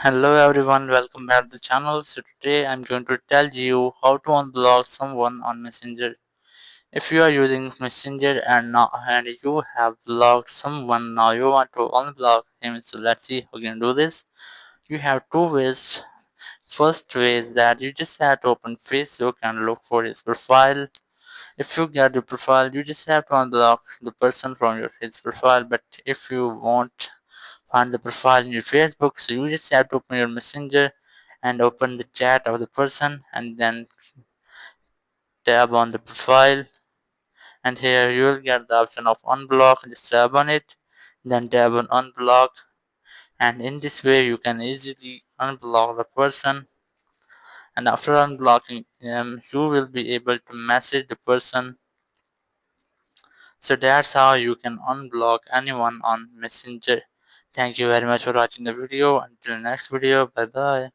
Hello everyone, welcome back to the channel. So today I'm going to tell you how to unblock someone on Messenger. If you are using Messenger and you have blocked someone, now you want to unblock him. So let's see how you can do this. You have two ways. First way is that you just have to open Facebook and look for his profile. If you get the profile, you just have to unblock the person from his profile. But if you won't find the profile in your Facebook, so you just have to open your Messenger and open the chat of the person and then tap on the profile, and here you will get the option of unblock. Just tap on it, then tap on unblock, and in this way you can easily unblock the person, and after unblocking them you will be able to message the person. So that's how you can unblock anyone on Messenger. Thank you very much for watching the video. Until next video, bye bye.